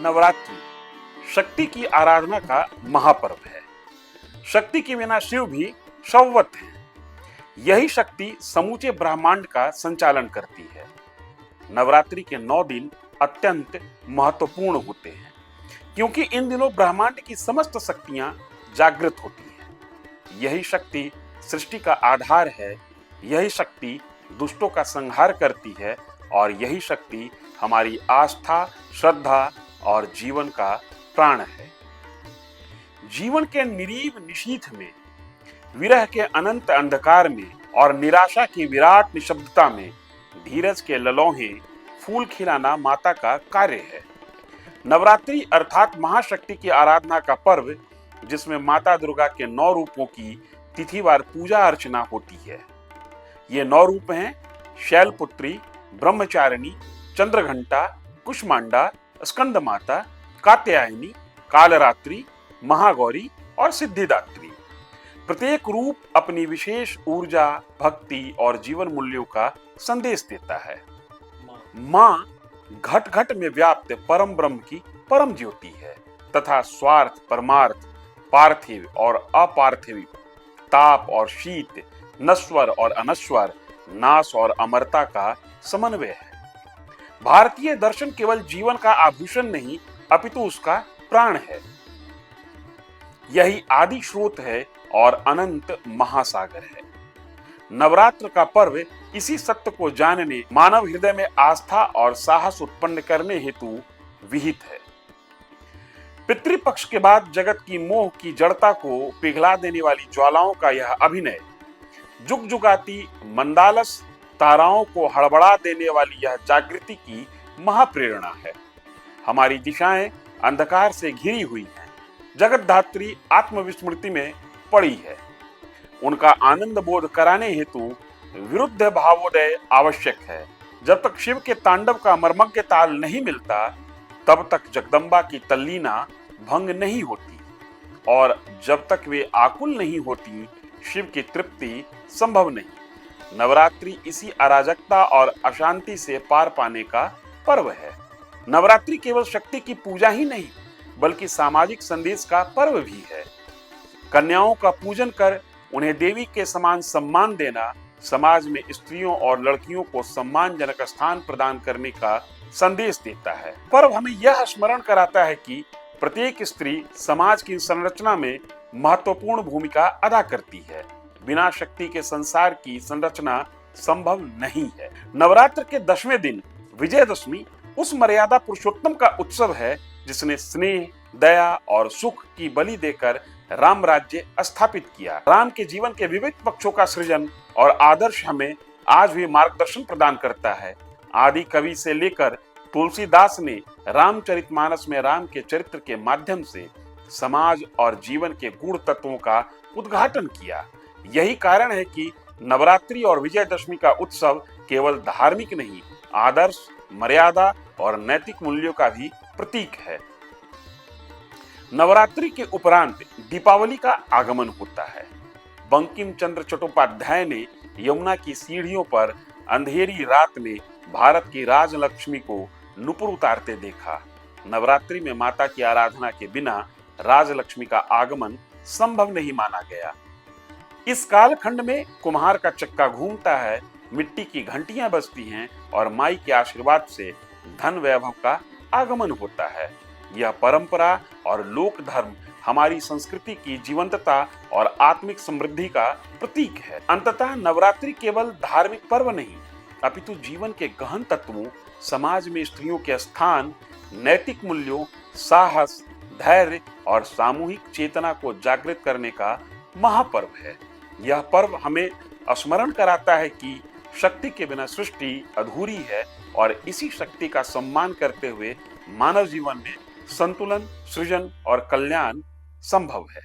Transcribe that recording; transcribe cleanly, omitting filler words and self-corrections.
नवरात्रि शक्ति की आराधना का महापर्व है। शक्ति के बिना शिव भी शववत हैं। यही शक्ति समूचे ब्रह्मांड का संचालन करती है। नवरात्रि के 9 दिन अत्यंत महत्वपूर्ण होते हैं क्योंकि इन दिनों ब्रह्मांड की समस्त शक्तियां जागृत होती हैं। यही शक्ति सृष्टि का आधार है, यही शक्ति दुष्टों का संहार करती है और यही शक्ति हमारी आस्था, श्रद्धा और जीवन का प्राण है। जीवन के निरीव निशीथ में, विरह के अनंत अंधकार में और निराशा की विराट निशब्दता में धीरज के ललोहे फूल खिलाना माता का कार्य है। नवरात्रि अर्थात महाशक्ति की आराधना का पर्व, जिसमें माता दुर्गा के 9 रूपों की तिथिवार पूजा अर्चना होती है। ये 9 रूप हैं: शैलपुत्री, ब्रह्मचारिणी, चंद्रघंटा, कुष्मांडा, स्कंद माता, कात्यायनी, कालरात्रि, महागौरी और सिद्धिदात्री। प्रत्येक रूप अपनी विशेष ऊर्जा, भक्ति और जीवन मूल्यों का संदेश देता है। माँ घट घट में व्याप्त परम ब्रह्म की परम ज्योति है तथा स्वार्थ, परमार्थ, पार्थिव और अपार्थिव, ताप और शीत, नश्वर और अनश्वर, नाश और अमरता का समन्वय है। भारतीय दर्शन केवल जीवन का आभूषण नहीं अपितु उसका प्राण है। यही आदि स्रोत है और अनंत महासागर है। नवरात्र का पर्व इसी सत्य को जानने, मानव हृदय में आस्था और साहस उत्पन्न करने हेतु विहित है। पितृपक्ष के बाद जगत की मोह की जड़ता को पिघला देने वाली ज्वालाओं का यह अभिनय, जुग जुगाती मंदालस ताराओं को हड़बड़ा देने वाली यह जागृति की महाप्रेरणा है। हमारी दिशाएं अंधकार से घिरी हुई हैं। जगत धात्री आत्मविस्मृति में पड़ी है। उनका आनंद बोध कराने हेतु विरुद्ध भावोदय आवश्यक है। जब तक शिव के तांडव का मर्मज्ञ ताल नहीं मिलता, तब तक जगदम्बा की तल्लीना भंग नहीं होती और जब तक वे आकुल नहीं होती, शिव की तृप्ति संभव नहीं। नवरात्रि इसी अराजकता और अशांति से पार पाने का पर्व है। नवरात्रि केवल शक्ति की पूजा ही नहीं, बल्कि सामाजिक संदेश का पर्व भी है। कन्याओं का पूजन कर उन्हें देवी के समान सम्मान देना समाज में स्त्रियों और लड़कियों को सम्मानजनक स्थान प्रदान करने का संदेश देता है। पर्व हमें यह स्मरण कराता है कि प्रत्येक स्त्री समाज की संरचना में महत्वपूर्ण भूमिका अदा करती है। बिना शक्ति के संसार की संरचना संभव नहीं है। नवरात्र के 10वें दिन विजयदशमी उस मर्यादा पुरुषोत्तम का उत्सव है जिसने स्नेह, दया और सुख की बलि देकर राम राज्य स्थापित किया। राम के जीवन के विविध पक्षों का सृजन और आदर्श हमें आज भी मार्गदर्शन प्रदान करता है। आदि कवि से लेकर तुलसीदास ने रामचरितमानस में राम के चरित्र के माध्यम से समाज और जीवन के गूढ़ तत्वों का उद्घाटन किया। यही कारण है कि नवरात्रि और विजयदशमी का उत्सव केवल धार्मिक नहीं, आदर्श, मर्यादा और नैतिक मूल्यों का भी प्रतीक है। नवरात्रि के उपरांत दीपावली का आगमन होता है। बंकिम चंद्र चट्टोपाध्याय ने यमुना की सीढ़ियों पर अंधेरी रात में भारत की राजलक्ष्मी को नुपुर उतारते देखा। नवरात्रि में माता की आराधना के बिना राजलक्ष्मी का आगमन संभव नहीं माना गया। इस कालखंड में कुम्हार का चक्का घूमता है, मिट्टी की घंटियां बजती हैं और माई के आशीर्वाद से धन वैभव का आगमन होता है। यह परंपरा और लोक धर्म हमारी संस्कृति की जीवंतता और आत्मिक समृद्धि का प्रतीक है। अंततः नवरात्रि केवल धार्मिक पर्व नहीं, अपितु जीवन के गहन तत्वों, समाज में स्त्रियों के स्थान, नैतिक मूल्यों, साहस, धैर्य और सामूहिक चेतना को जागृत करने का महापर्व है। यह पर्व हमें स्मरण कराता है कि शक्ति के बिना सृष्टि अधूरी है और इसी शक्ति का सम्मान करते हुए मानव जीवन में संतुलन, सृजन और कल्याण संभव है।